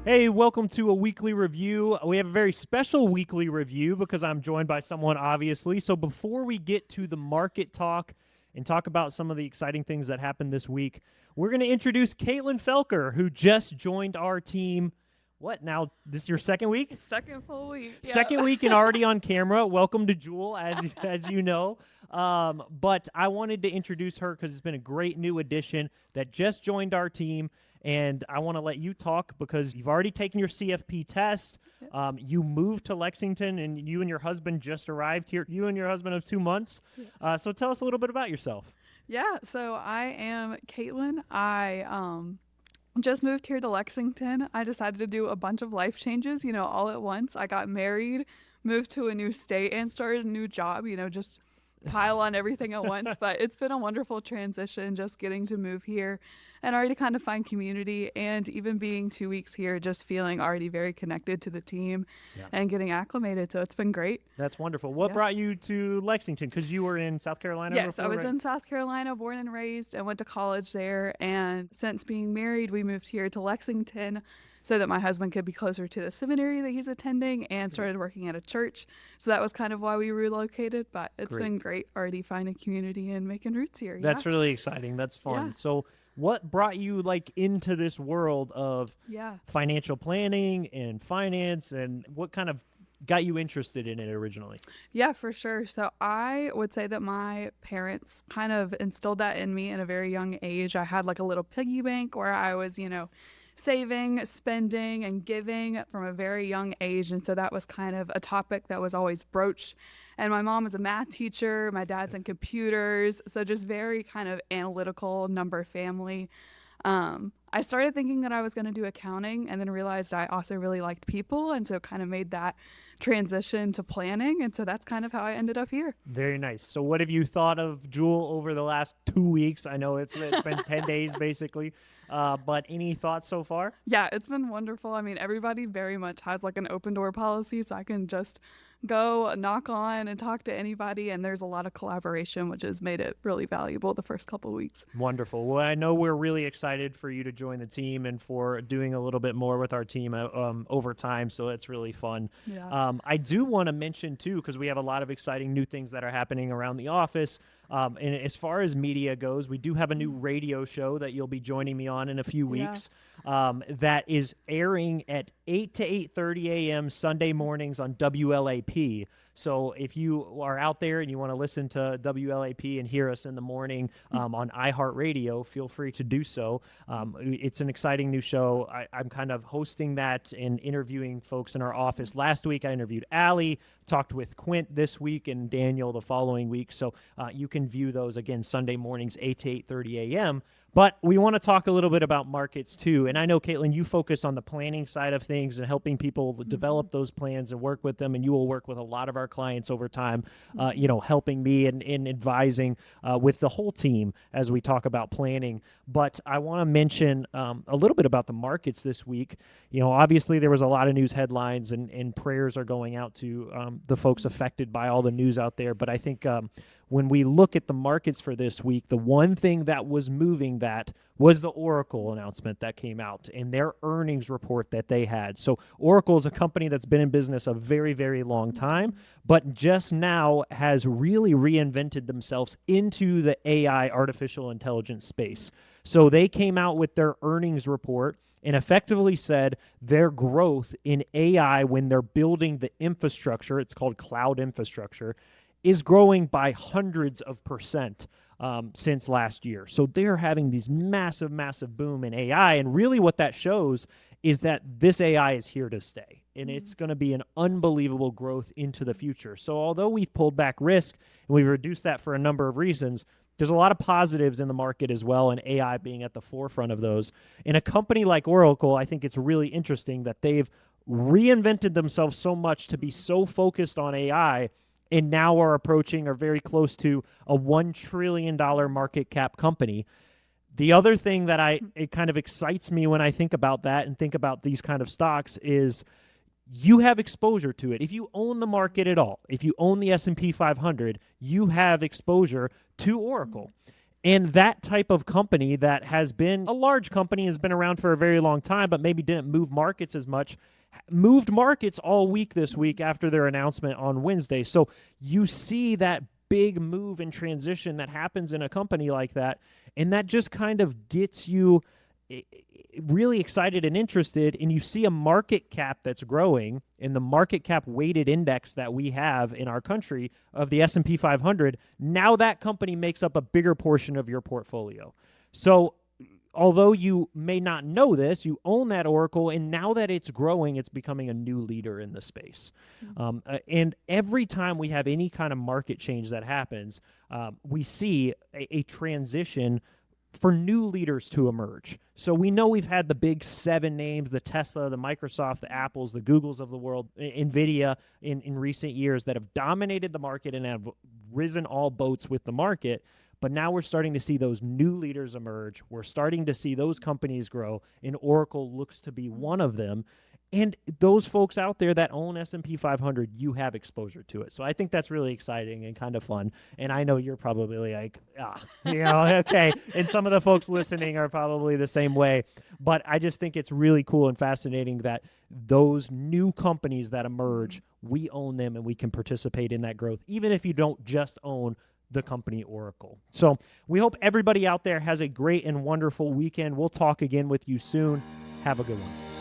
Hey, welcome to a weekly review. We have a very special weekly review because I'm joined by someone, obviously. So before we get to the market talk and talk about some of the exciting things that happened this week, we're going to introduce Katelyn Felker, who just joined our team. What, now, this is your second week? Second full week. Yeah. Second week and already on camera. Welcome to Joule, as you know. But I wanted to introduce her because it's been a great new addition that just joined our team. And I want to let you talk because you've already taken your CFP test. Yes. You moved to Lexington, and you and your husband just arrived here. You and your husband of 2 months. Yes. So tell us a little bit about yourself. Yeah, so I am Katelyn. I just moved here to Lexington. I decided to do a bunch of life changes, all at once. I got married, moved to a new state, and started a new job, just pile on everything at once. But it's been a wonderful transition just getting to move here and already kind of find community, and even being 2 weeks here, just feeling already very connected to the team and getting acclimated. So it's been great. That's wonderful. What brought you to Lexington? Because you were in South Carolina Yes, before, I was right? in South Carolina, born and raised, and went to college there. And since being married, we moved here to Lexington so that my husband could be closer to the seminary that he's attending, and started working at a church. So that was kind of why we relocated. But it's been great already finding community and making roots here. That's really exciting. That's fun. Yeah. So what brought you into this world of Yeah. financial planning and finance, and what kind of got you interested in it originally? Yeah, for sure. So I would say that my parents kind of instilled that in me at a very young age. I had like a little piggy bank where I was, saving, spending, and giving from a very young age. And so that was kind of a topic that was always broached. And my mom is a math teacher, my dad's in computers. So just very kind of analytical number family. I started thinking that I was going to do accounting, and then realized I also really liked people. And so kind of made that transition to planning. And so that's kind of how I ended up here. Very nice. So what have you thought of Joule over the last 2 weeks? I know it's been 10 days basically, but any thoughts so far? Yeah, it's been wonderful. I mean, everybody very much has like an open door policy, so I can just go knock on and talk to anybody, and there's a lot of collaboration, which has made it really valuable the first couple of weeks. Wonderful. Well, I know we're really excited for you to join the team and for doing a little bit more with our team over time, so that's really fun. Yeah. I do want to mention, too, because we have a lot of exciting new things that are happening around the office. And as far as media goes, we do have a new radio show that you'll be joining me on in a few weeks that is airing at 8 to 8:30 a.m. Sunday mornings on WLAP. So if you are out there and you want to listen to WLAP and hear us in the morning on iHeartRadio, feel free to do so. It's an exciting new show. I'm kind of hosting that and interviewing folks in our office. Last week, I interviewed Allie, talked with Quint this week, and Daniel the following week. So you can view those, again, Sunday mornings, 8 to 8:30 a.m. But we want to talk a little bit about markets, too. And I know, Katelyn, you focus on the planning side of things and helping people develop those plans and work with them. And you will work with a lot of our clients over time, helping me and advising with the whole team as we talk about planning. But I want to mention a little bit about the markets this week. Obviously, there was a lot of news headlines, and prayers are going out to the folks affected by all the news out there. But I think when we look at the markets for this week, the one thing that was moving that was the Oracle announcement that came out and their earnings report that they had. So Oracle is a company that's been in business a very, very long time, but just now has really reinvented themselves into the AI, artificial intelligence space. So they came out with their earnings report and effectively said their growth in AI when they're building the infrastructure, it's called cloud infrastructure, is growing by hundreds of percent since last year. So they're having these massive, massive boom in AI. And really what that shows is that this AI is here to stay. And it's going to be an unbelievable growth into the future. So although we've pulled back risk and we've reduced that for a number of reasons, there's a lot of positives in the market as well, and AI being at the forefront of those. In a company like Oracle, I think it's really interesting that they've reinvented themselves so much to be so focused on AI, and now are approaching or very close to a $1 trillion market cap company. The other thing that it kind of excites me when I think about that and think about these kind of stocks is you have exposure to it. If you own the market at all, if you own the S&P 500, you have exposure to Oracle. And that type of company that has been a large company, has been around for a very long time, but maybe didn't move markets as much, moved markets all week this week after their announcement on Wednesday. So you see that big move and transition that happens in a company like that, and that just kind of gets you really excited and interested, and you see a market cap that's growing, and the market cap weighted index that we have in our country of the S&P 500, now that company makes up a bigger portion of your portfolio. So although you may not know this, you own that Oracle, and now that it's growing, it's becoming a new leader in the space. And every time we have any kind of market change that happens, we see a transition for new leaders to emerge. So we know we've had the big 7 names, the Tesla, the Microsoft, the Apples, the Googles of the world, NVIDIA in recent years that have dominated the market and have risen all boats with the market. But now we're starting to see those new leaders emerge. We're starting to see those companies grow, and Oracle looks to be one of them. And those folks out there that own S&P 500, you have exposure to it. So I think that's really exciting and kind of fun. And I know you're probably like, okay. And some of the folks listening are probably the same way. But I just think it's really cool and fascinating that those new companies that emerge, we own them and we can participate in that growth, even if you don't just own the company Oracle. So we hope everybody out there has a great and wonderful weekend. We'll talk again with you soon. Have a good one.